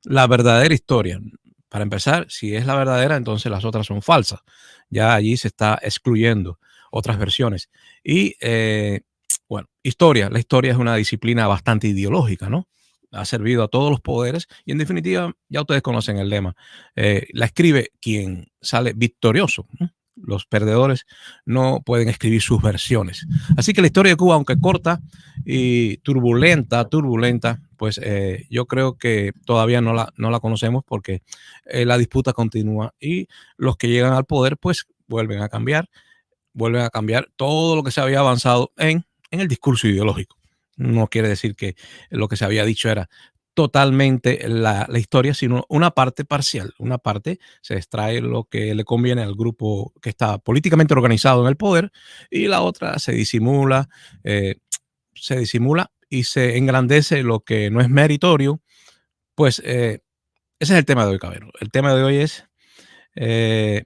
la verdadera historia. Para empezar, si es la verdadera, entonces las otras son falsas. Ya allí se está excluyendo otras versiones. Y bueno, historia. La historia es una disciplina bastante ideológica, ¿no? Ha servido a todos los poderes y en definitiva, ya ustedes conocen el lema. La escribe quien sale victorioso, ¿no? Los perdedores no pueden escribir sus versiones. Así que la historia de Cuba, aunque corta y turbulenta, pues yo creo que todavía no la conocemos porque la disputa continúa y los que llegan al poder pues vuelven a cambiar todo lo que se había avanzado en el discurso ideológico. No quiere decir que lo que se había dicho era totalmente la historia, sino una parte parcial, una parte se extrae lo que le conviene al grupo que está políticamente organizado en el poder y la otra eh, se disimula y se engrandece lo que no es meritorio, pues ese es el tema de hoy, Cabero. El tema de hoy es eh,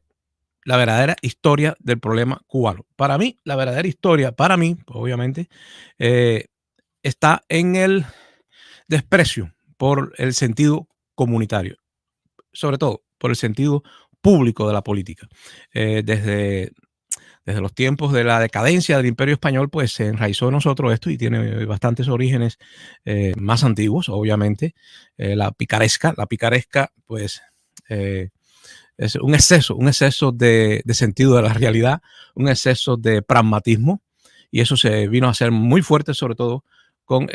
la verdadera historia del problema cubano. Para mí, la verdadera historia, para mí, obviamente, eh, está en el desprecio por el sentido comunitario, sobre todo por el sentido público de la política. Desde los tiempos de la decadencia del Imperio Español, pues se enraizó en nosotros esto y tiene bastantes orígenes más antiguos, obviamente. La picaresca, pues es un exceso de sentido de la realidad, un exceso de pragmatismo, y eso se vino a ser muy fuerte, sobre todo con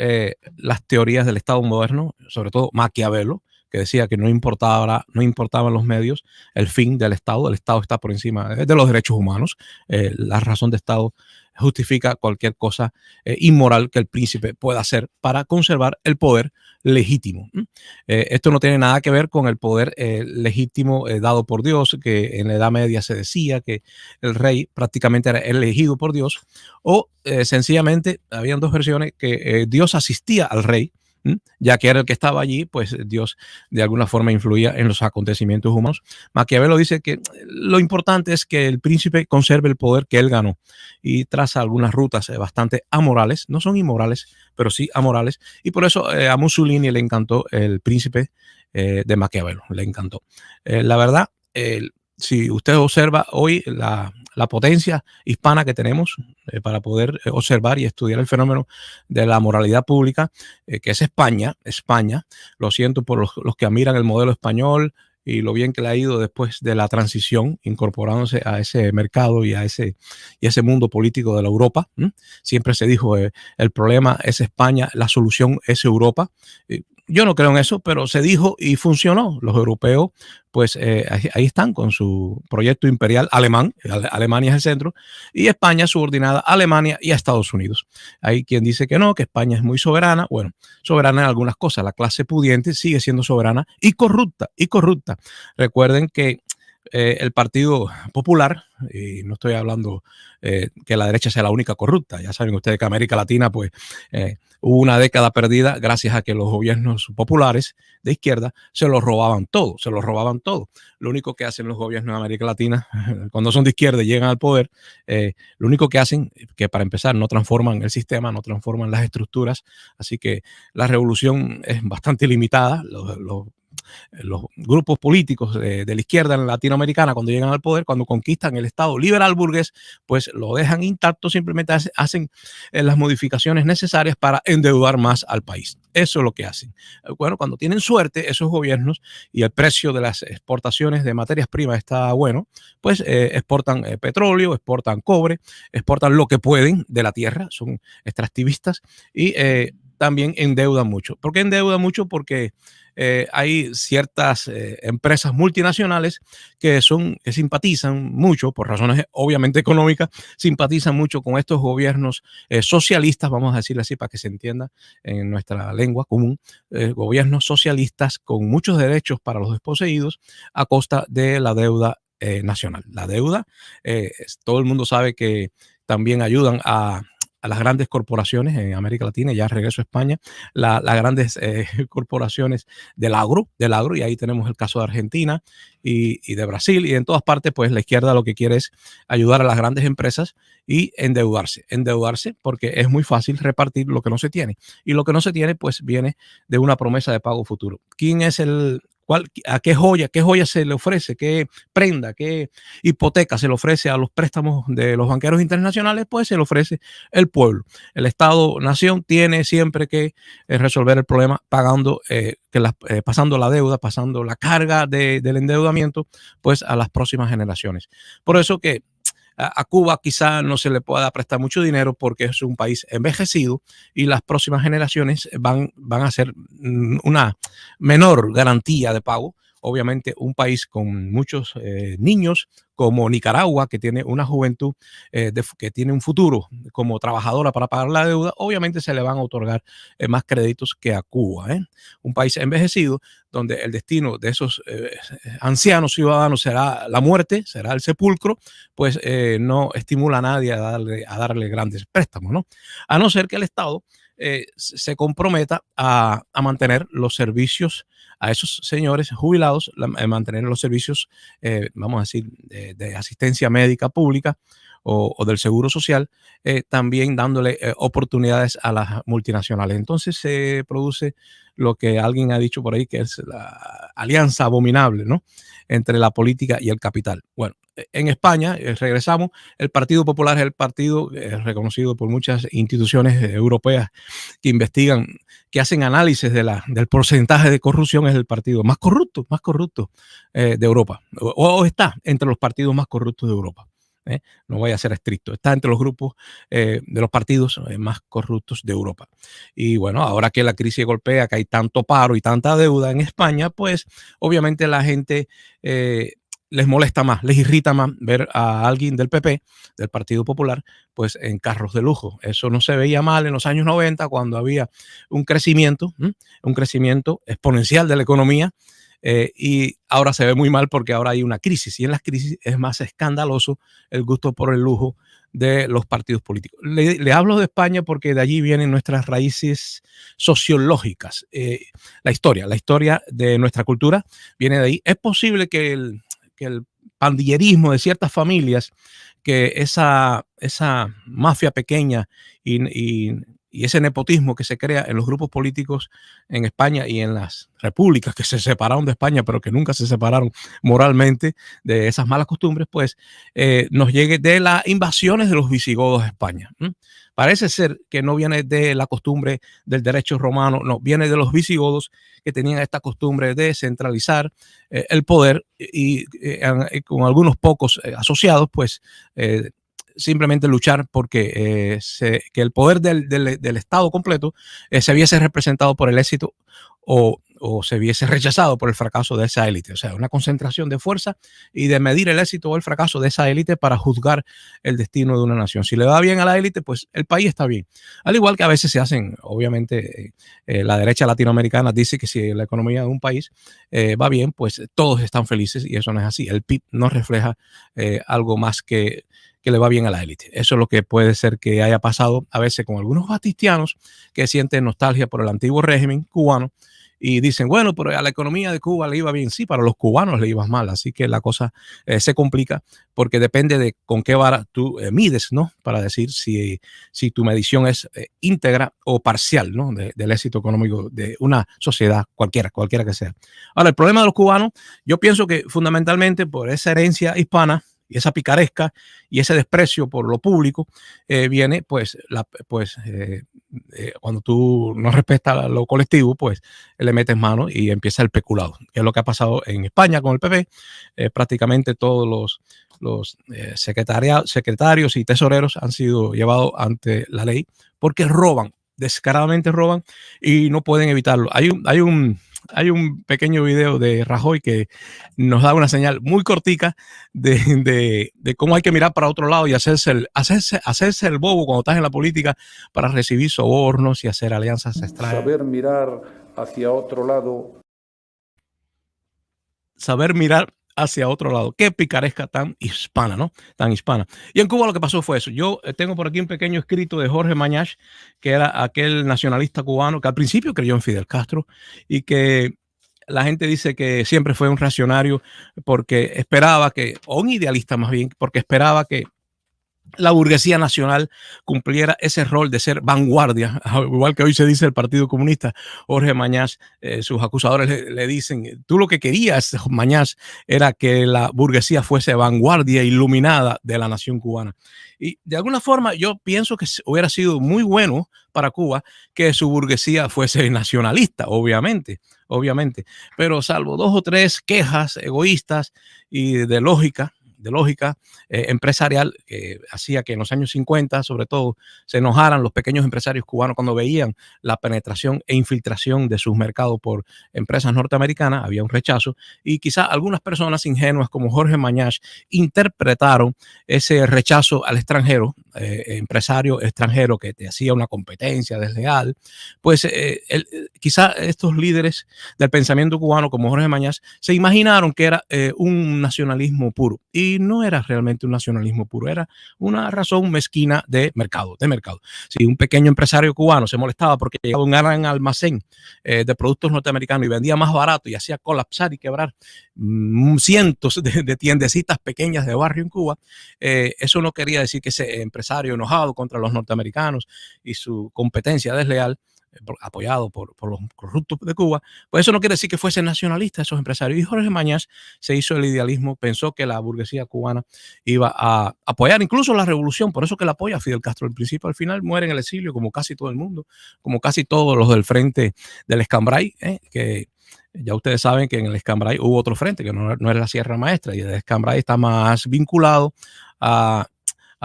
las teorías del Estado moderno, sobre todo Maquiavelo, que decía que no importaban los medios, el fin del Estado está por encima de los derechos humanos, la razón de Estado justifica cualquier cosa inmoral que el príncipe pueda hacer para conservar el poder legítimo. Esto no tiene nada que ver con el poder legítimo dado por Dios, que en la Edad Media se decía que el rey prácticamente era elegido por Dios, o sencillamente habían dos versiones que Dios asistía al rey, ya que era el que estaba allí, pues Dios de alguna forma influía en los acontecimientos humanos. Maquiavelo dice que lo importante es que el príncipe conserve el poder que él ganó y traza algunas rutas bastante amorales, no son inmorales, pero sí amorales, y por eso a Mussolini le encantó el príncipe de Maquiavelo, le encantó. La verdad, si usted observa hoy la potencia hispana que tenemos para poder observar y estudiar el fenómeno de la moralidad pública, que es España. Lo siento por los que admiran el modelo español y lo bien que le ha ido después de la transición, incorporándose a ese mercado y a ese mundo político de la Europa. Siempre se dijo, el problema es España, la solución es Europa. Yo no creo en eso, pero se dijo y funcionó. Los europeos, pues ahí están con su proyecto imperial alemán. Alemania es el centro y España subordinada a Alemania y a Estados Unidos. Hay quien dice que no, que España es muy soberana. Bueno, soberana en algunas cosas. La clase pudiente sigue siendo soberana y corrupta, y corrupta. Recuerden que el Partido Popular, y no estoy hablando que la derecha sea la única corrupta, ya saben ustedes que América Latina pues hubo una década perdida gracias a que los gobiernos populares de izquierda se lo robaban todo. Lo único que hacen los gobiernos de América Latina cuando son de izquierda y llegan al poder, lo único que hacen, que para empezar no transforman el sistema, no transforman las estructuras, así que la revolución es bastante limitada. Los grupos políticos de la izquierda latinoamericana, cuando llegan al poder, cuando conquistan el Estado liberal burgués, pues lo dejan intacto, simplemente hacen las modificaciones necesarias para endeudar más al país. Eso es lo que hacen. Bueno, cuando tienen suerte esos gobiernos y el precio de las exportaciones de materias primas está bueno, pues exportan petróleo, exportan cobre, exportan lo que pueden de la tierra, son extractivistas y también endeudan mucho. ¿Por qué endeudan mucho? Porque hay ciertas empresas multinacionales que simpatizan mucho, por razones obviamente económicas, simpatizan mucho con estos gobiernos socialistas, vamos a decirle así para que se entienda en nuestra lengua común, gobiernos socialistas con muchos derechos para los desposeídos a costa de la deuda nacional. La deuda, todo el mundo sabe que también ayudan a a las grandes corporaciones en América Latina, ya regreso a España, las grandes corporaciones del agro, y ahí tenemos el caso de Argentina y de Brasil, y en todas partes, pues la izquierda lo que quiere es ayudar a las grandes empresas y endeudarse porque es muy fácil repartir lo que no se tiene. Y lo que no se tiene, pues viene de una promesa de pago futuro. ¿Quién es a qué joya se le ofrece, qué prenda, qué hipoteca se le ofrece a los préstamos de los banqueros internacionales? Pues se le ofrece el pueblo. El Estado-nación tiene siempre que resolver el problema pagando, pasando la deuda, pasando la carga del endeudamiento, pues a las próximas generaciones. Por eso que a Cuba quizá no se le pueda prestar mucho dinero porque es un país envejecido y las próximas generaciones van a ser una menor garantía de pago. Obviamente un país con muchos niños como Nicaragua, que tiene una juventud que tiene un futuro como trabajadora para pagar la deuda, obviamente se le van a otorgar más créditos que a Cuba. Un país envejecido donde el destino de esos ancianos ciudadanos será la muerte, será el sepulcro, pues no estimula a nadie a darle grandes préstamos, ¿no? A no ser que el Estado se comprometa a mantener los servicios a esos señores jubilados, mantener los servicios, vamos a decir, de asistencia médica pública o del seguro social, también dándole oportunidades a las multinacionales. Entonces se produce lo que alguien ha dicho por ahí, que es la alianza abominable, ¿no?, entre la política y el capital. Bueno, en España, regresamos, el Partido Popular es el partido reconocido por muchas instituciones europeas que investigan, que hacen análisis del porcentaje de corrupción. Es el partido más corrupto de Europa, o está entre los partidos más corruptos de Europa. No voy a ser estricto, está entre los grupos de los partidos más corruptos de Europa. Y bueno, ahora que la crisis golpea, que hay tanto paro y tanta deuda en España, pues obviamente la gente les molesta más, les irrita más ver a alguien del PP, del Partido Popular, pues en carros de lujo. Eso no se veía mal en los años 90, cuando había un crecimiento exponencial de la economía. Y ahora se ve muy mal porque ahora hay una crisis, y en las crisis es más escandaloso el gusto por el lujo de los partidos políticos. Le hablo de España porque de allí vienen nuestras raíces sociológicas. La historia de nuestra cultura viene de ahí. Es posible que el pandillerismo de ciertas familias, que esa mafia pequeña y ese nepotismo que se crea en los grupos políticos en España y en las repúblicas que se separaron de España, pero que nunca se separaron moralmente de esas malas costumbres, pues nos llegue de las invasiones de los visigodos a España. Parece ser que no viene de la costumbre del derecho romano, no, viene de los visigodos, que tenían esta costumbre de centralizar el poder y con algunos pocos asociados, pues simplemente luchar porque que el poder del Estado completo se viese representado por el éxito o se viese rechazado por el fracaso de esa élite. O sea, una concentración de fuerza y de medir el éxito o el fracaso de esa élite para juzgar el destino de una nación. Si le va bien a la élite, pues el país está bien. Al igual que a veces se hacen, obviamente, la derecha latinoamericana dice que si la economía de un país va bien, pues todos están felices, y eso no es así. El PIB no refleja algo más que le va bien a la élite. Eso es lo que puede ser que haya pasado a veces con algunos batistianos que sienten nostalgia por el antiguo régimen cubano y dicen, bueno, pero a la economía de Cuba le iba bien. Sí, para los cubanos le iba mal, así que la cosa se complica porque depende de con qué vara tú mides, ¿no? Para decir si tu medición es íntegra o parcial, ¿no? Del éxito económico de una sociedad cualquiera que sea. Ahora, el problema de los cubanos, yo pienso que fundamentalmente por esa herencia hispana y esa picaresca y ese desprecio por lo público, viene cuando tú no respetas lo colectivo, pues le metes mano y empieza el peculado, que es lo que ha pasado en España con el PP. Prácticamente todos los secretarios y tesoreros han sido llevados ante la ley porque roban, descaradamente roban, y no pueden evitarlo. Hay un pequeño video de Rajoy que nos da una señal muy cortica de cómo hay que mirar para otro lado y hacerse el bobo cuando estás en la política para recibir sobornos y hacer alianzas extrañas. Saber mirar hacia otro lado. Saber mirar hacia otro lado. Qué picaresca tan hispana, ¿no? Tan hispana. Y en Cuba lo que pasó fue eso. Yo tengo por aquí un pequeño escrito de Jorge Mañach, que era aquel nacionalista cubano que al principio creyó en Fidel Castro y que la gente dice que siempre fue un reaccionario porque esperaba que, o un idealista más bien, porque esperaba que la burguesía nacional cumpliera ese rol de ser vanguardia, igual que hoy se dice el Partido Comunista. Jorge Mañach, sus acusadores le dicen, tú lo que querías, Mañach, era que la burguesía fuese vanguardia iluminada de la nación cubana. Y de alguna forma yo pienso que hubiera sido muy bueno para Cuba que su burguesía fuese nacionalista, obviamente, pero salvo dos o tres quejas egoístas y de lógica empresarial que hacía que en los años 50, sobre todo, se enojaran los pequeños empresarios cubanos cuando veían la penetración e infiltración de sus mercados por empresas norteamericanas. Había un rechazo y quizá algunas personas ingenuas como Jorge Mañach interpretaron ese rechazo al extranjero, empresario extranjero que te hacía una competencia desleal. Pues quizá estos líderes del pensamiento cubano como Jorge Mañach se imaginaron que era un nacionalismo puro y no era realmente un nacionalismo puro, era una razón mezquina de mercado. Si un pequeño empresario cubano se molestaba porque llegaba un gran almacén de productos norteamericanos y vendía más barato y hacía colapsar y quebrar cientos de tiendecitas pequeñas de barrio en Cuba, eso no quería decir que ese empresario enojado contra los norteamericanos y su competencia desleal apoyado por los corruptos de Cuba, pues eso no quiere decir que fuese nacionalista esos empresarios. Y Jorge Mañach se hizo el idealismo, pensó que la burguesía cubana iba a apoyar incluso la revolución, por eso que la apoya a Fidel Castro. Al principio, al final muere en el exilio, como casi todo el mundo, como casi todos los del frente del Escambray, que ya ustedes saben que en el Escambray hubo otro frente, que no era la Sierra Maestra, y el Escambray está más vinculado a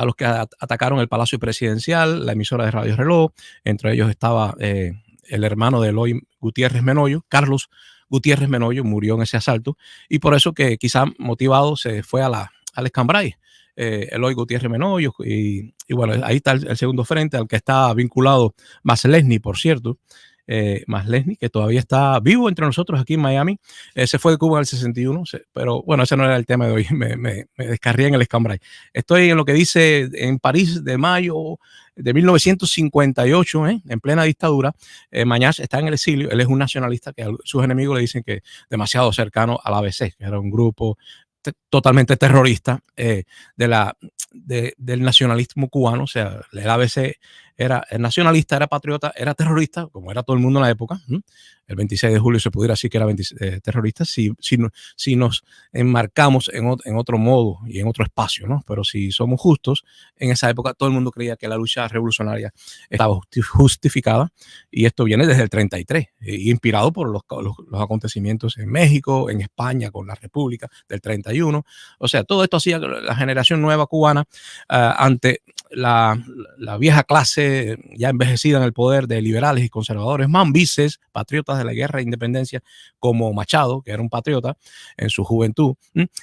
los que atacaron el Palacio Presidencial, la emisora de Radio Reloj. Entre ellos estaba el hermano de Eloy Gutiérrez Menoyo, Carlos Gutiérrez Menoyo, murió en ese asalto, y por eso que quizá motivado se fue al Escambray. Eloy Gutiérrez Menoyo, y bueno, ahí está el segundo frente al que está vinculado Maslesny, por cierto. Maslesny, que todavía está vivo entre nosotros aquí en Miami, se fue de Cuba en el 61, pero bueno, ese no era el tema de hoy, me descarrié en el Escambray. Estoy en lo que dice en París de mayo de 1958, en plena dictadura. Mañach está en el exilio, él es un nacionalista que sus enemigos le dicen que es demasiado cercano al ABC, que era un grupo totalmente terrorista del nacionalismo cubano. O sea, el ABC era nacionalista, era patriota, era terrorista, como era todo el mundo en la época. El 26 de julio se pudiera decir que era terrorista si nos enmarcamos en otro modo y en otro espacio, ¿no? Pero si somos justos, en esa época todo el mundo creía que la lucha revolucionaria estaba justificada, y esto viene desde el 33, inspirado por los acontecimientos en México, en España con la República del 31. O sea, todo esto hacía la generación nueva cubana ante la vieja clase ya envejecida en el poder de liberales y conservadores, mambises, patriotas de la guerra de independencia, como Machado, que era un patriota en su juventud,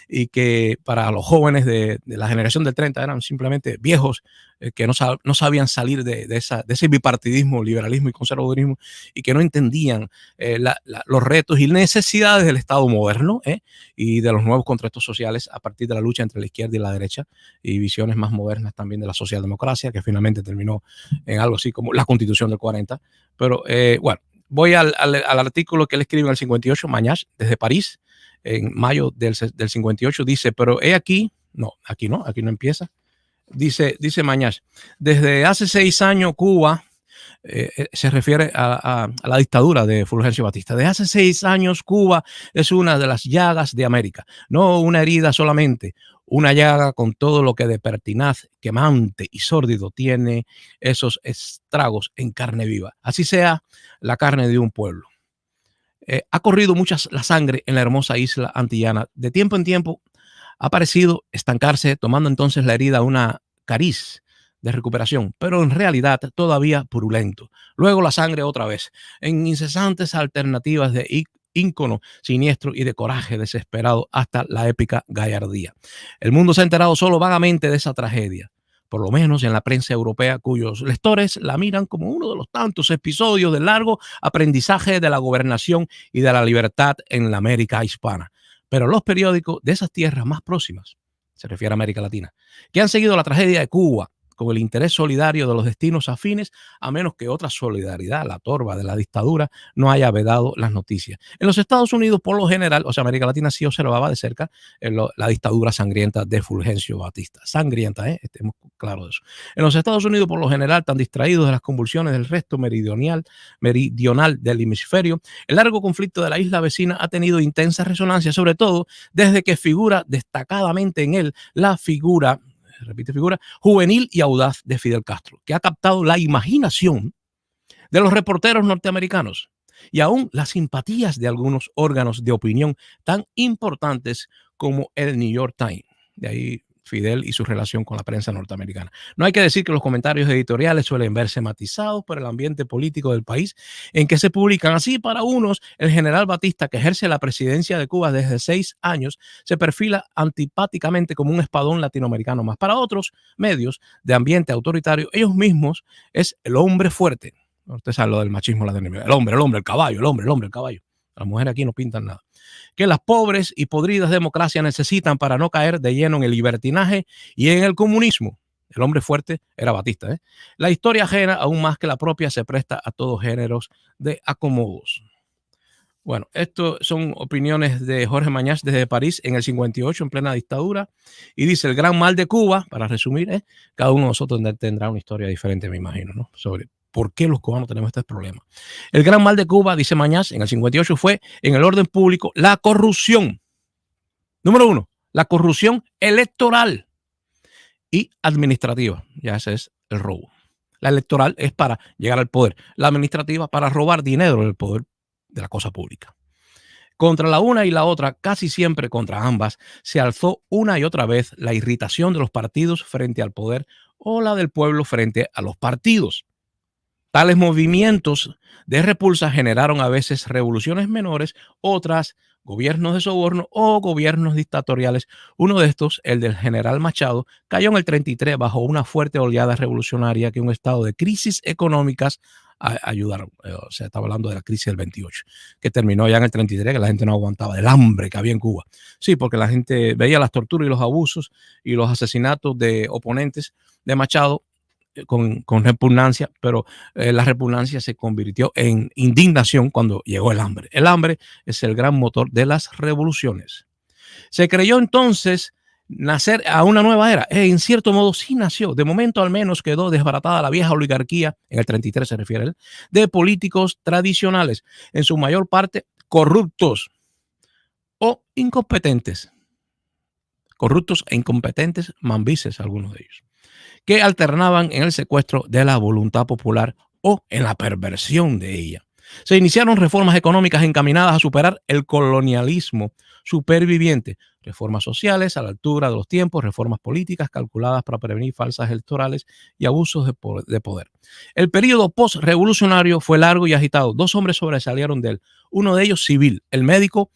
y que para los jóvenes de la generación del 30 eran simplemente viejos que no sabían salir de ese bipartidismo, liberalismo y conservadurismo, y que no entendían los retos y necesidades del Estado moderno y de los nuevos contratos sociales a partir de la lucha entre la izquierda y la derecha, y visiones más modernas también de la socialdemocracia, que finalmente terminó en algo así como la Constitución del 40. Pero bueno, voy al artículo que él escribe en el 58, Mañach, desde París, en mayo del 58, dice, pero aquí no empieza. Dice Mañach, desde hace 6 años Cuba, se refiere a la dictadura de Fulgencio Batista. Desde hace 6 años Cuba es una de las llagas de América, no una herida solamente, una llaga con todo lo que de pertinaz, quemante y sórdido tiene esos estragos en carne viva, así sea la carne de un pueblo. Ha corrido la sangre en la hermosa isla antillana. De tiempo en tiempo ha parecido estancarse, tomando entonces la herida una cariz de recuperación, pero en realidad todavía purulento. Luego la sangre otra vez, en incesantes alternativas de ícono siniestro y de coraje desesperado hasta la épica gallardía. El mundo se ha enterado solo vagamente de esa tragedia, por lo menos en la prensa europea, cuyos lectores la miran como uno de los tantos episodios del largo aprendizaje de la gobernación y de la libertad en la América hispana. Pero los periódicos de esas tierras más próximas, se refiere a América Latina, que han seguido la tragedia de Cuba con el interés solidario de los destinos afines, a menos que otra solidaridad, la torva de la dictadura, no haya vedado las noticias. En los Estados Unidos, por lo general, o sea, América Latina sí observaba de cerca la dictadura sangrienta de Fulgencio Batista. Sangrienta, estemos claros de eso. En los Estados Unidos, por lo general, tan distraídos de las convulsiones del resto meridional del hemisferio, el largo conflicto de la isla vecina ha tenido intensa resonancia, sobre todo desde que figura destacadamente en él la figura, repite figura, juvenil y audaz de Fidel Castro, que ha captado la imaginación de los reporteros norteamericanos y aún las simpatías de algunos órganos de opinión tan importantes como el New York Times. De ahí Fidel y su relación con la prensa norteamericana. No hay que decir que los comentarios editoriales suelen verse matizados por el ambiente político del país en que se publican. Así, para unos, el general Batista, que ejerce la presidencia de Cuba desde 6 años, se perfila antipáticamente como un espadón latinoamericano más. Para otros medios de ambiente autoritario, ellos mismos es el hombre fuerte. Usted sabe lo del machismo latinoamericano. El hombre, el caballo, el caballo. Las mujeres aquí no pintan nada. Que las pobres y podridas democracias necesitan para no caer de lleno en el libertinaje y en el comunismo. El hombre fuerte era Batista. La historia ajena, aún más que la propia, se presta a todos géneros de acomodos. Bueno, esto son opiniones de Jorge Mañach desde París en el 58, en plena dictadura. Y dice, el gran mal de Cuba, para resumir, cada uno de nosotros tendrá una historia diferente, me imagino, ¿no? Sobre por qué los cubanos tenemos este problema. El gran mal de Cuba, dice Mañach, en el 58 fue, en el orden público, la corrupción. Número 1, la corrupción electoral y administrativa. Ya ese es el robo. La electoral es para llegar al poder. La administrativa para robar dinero del poder de la cosa pública. Contra la una y la otra, casi siempre contra ambas, se alzó una y otra vez la irritación de los partidos frente al poder o la del pueblo frente a los partidos. Tales movimientos de repulsa generaron a veces revoluciones menores, otras gobiernos de soborno o gobiernos dictatoriales. Uno de estos, el del general Machado, cayó en el 33 bajo una fuerte oleada revolucionaria que un estado de crisis económicas ayudaron. O sea, estaba hablando de la crisis del 28, que terminó ya en el 33, que la gente no aguantaba del hambre que había en Cuba. Sí, porque la gente veía las torturas y los abusos y los asesinatos de oponentes de Machado con repugnancia, pero la repugnancia se convirtió en indignación cuando llegó el hambre. El hambre es el gran motor de las revoluciones. Se creyó entonces nacer a una nueva era. En cierto modo sí nació. De momento al menos quedó desbaratada la vieja oligarquía, en el 33 se refiere él, de políticos tradicionales, en su mayor parte corruptos o incompetentes. Corruptos e incompetentes, mambises algunos de ellos, que alternaban en el secuestro de la voluntad popular o en la perversión de ella. Se iniciaron reformas económicas encaminadas a superar el colonialismo superviviente, reformas sociales a la altura de los tiempos, reformas políticas calculadas para prevenir falsas electorales y abusos de poder. El periodo post-revolucionario fue largo y agitado. 2 hombres sobresalieron de él, uno de ellos civil, el médico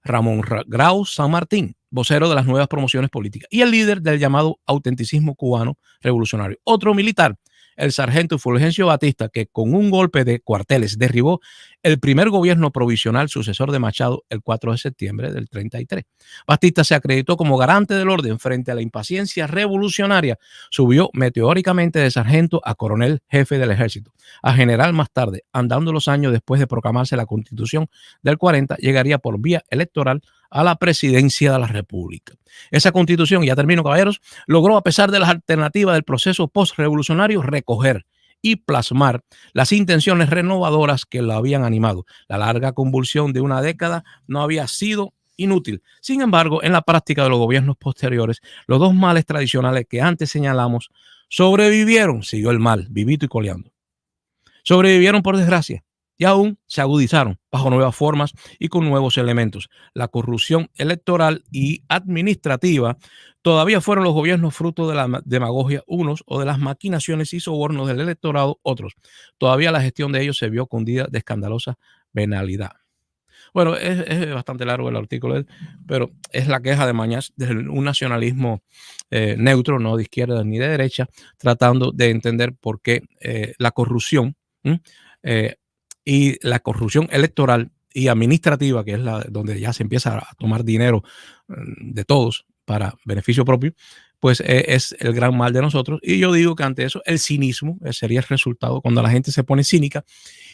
Ramón Grau San Martín, vocero de las nuevas promociones políticas, y el líder del llamado autenticismo cubano revolucionario. Otro militar, el sargento Fulgencio Batista, que con un golpe de cuarteles derribó el primer gobierno provisional sucesor de Machado el 4 de septiembre del 33. Batista se acreditó como garante del orden frente a la impaciencia revolucionaria. Subió meteóricamente de sargento a coronel jefe del ejército. A general más tarde, andando los años después de proclamarse la Constitución del 40, llegaría por vía electoral a la presidencia de la República. Esa constitución, ya termino caballeros, logró a pesar de las alternativas del proceso postrevolucionario recoger y plasmar las intenciones renovadoras que lo habían animado. La larga convulsión de una década no había sido inútil. Sin embargo, en la práctica de los gobiernos posteriores, los 2 males tradicionales que antes señalamos sobrevivieron, siguió el mal, vivito y coleando. Sobrevivieron por desgracia y aún se agudizaron bajo nuevas formas y con nuevos elementos. La corrupción electoral y administrativa todavía fueron los gobiernos fruto de la demagogia unos o de las maquinaciones y sobornos del electorado otros. Todavía la gestión de ellos se vio cundida de escandalosa venalidad. Bueno, es bastante largo el artículo, pero es la queja de Mañach de un nacionalismo neutro, no de izquierda ni de derecha, tratando de entender por qué la corrupción y la corrupción electoral y administrativa, que es donde ya se empieza a tomar dinero de todos para beneficio propio, pues es el gran mal de nosotros. Y yo digo que ante eso el cinismo sería el resultado. Cuando la gente se pone cínica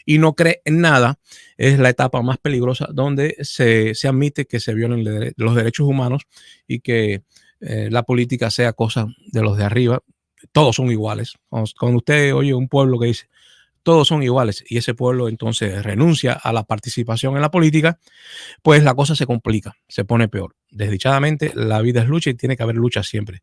y no cree en nada, es la etapa más peligrosa donde se admite que se violen los derechos humanos y que la política sea cosa de los de arriba. Todos son iguales. Cuando usted oye un pueblo que dice todos son iguales y ese pueblo entonces renuncia a la participación en la política, pues la cosa se complica, se pone peor. Desdichadamente, la vida es lucha y tiene que haber lucha siempre.